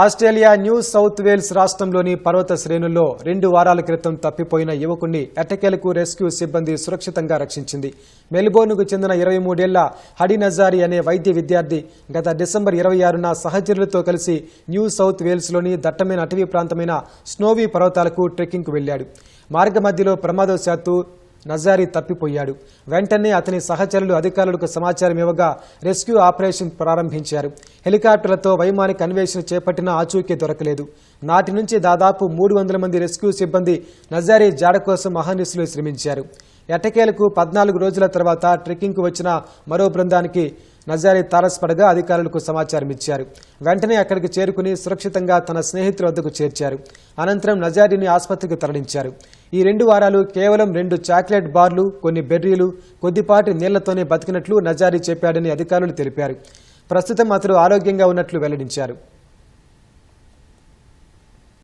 Australia new south Wales రాష్ట్రంలోని పర్వత శ్రేణుల్లో 2 వారాల క్రితం తప్పిపోయిన యువకుడిని ఎట్టకేలకు రెస్క్యూ సిబ్బంది సురక్షితంగా రక్షించింది. మెల్బోర్న్కు చెందిన 23 ఏళ్ల హడి నజారీ అనే వైద్య విద్యార్థి గత డిసెంబర్ 26న సహచరులతో కలిసి న్యూ సౌత్ వేల్స్లోని దట్టమైన అటవీ ప్రాంతమైన స్నోవీ పర్వతాలకు ట్రెక్కింగ్కు వెళ్లాడు. మార్గ మధ్యలో ప్రమాదవశాత్తు నజారీ తప్పిపోయాడు. వెంటనే అతని సహచరులు అధికారులకు సమాచారం ఇవ్వగా రెస్క్యూ ఆపరేషన్ ప్రారంభించారు. హెలికాప్టర్లతో వైమానిక అన్వేషణ చేపట్టిన ఆచూకీ దొరకలేదు. నాటి నుంచి దాదాపు 300 మంది రెస్క్యూ సిబ్బంది నజారీ జాడ కోసం అహర్నిశలు శ్రమించారు. ఎట్టకేలకు 14 రోజుల తర్వాత ట్రెక్కింగ్కు వచ్చిన మరో బృందానికి నజారీ తారసపడగా అధికారులకు సమాచారం ఇచ్చారు. వెంటనే అక్కడికి చేరుకుని సురక్షితంగా తన స్నేహితుల వద్దకు చేర్చారు. అనంతరం నజారీని ఆసుపత్రికి తరలించారు. ఈ 2 వారాలు కేవలం 2 చాక్లెట్ బార్లు, కొన్ని బెర్రీలు, కొద్దిపాటి నీళ్లతోనే బతికినట్లు నజారీ చెప్పాడని అధికారులు తెలిపారు. ప్రస్తుతం అతడు ఆరోగ్యంగా ఉన్నట్లు వెల్లడించారు.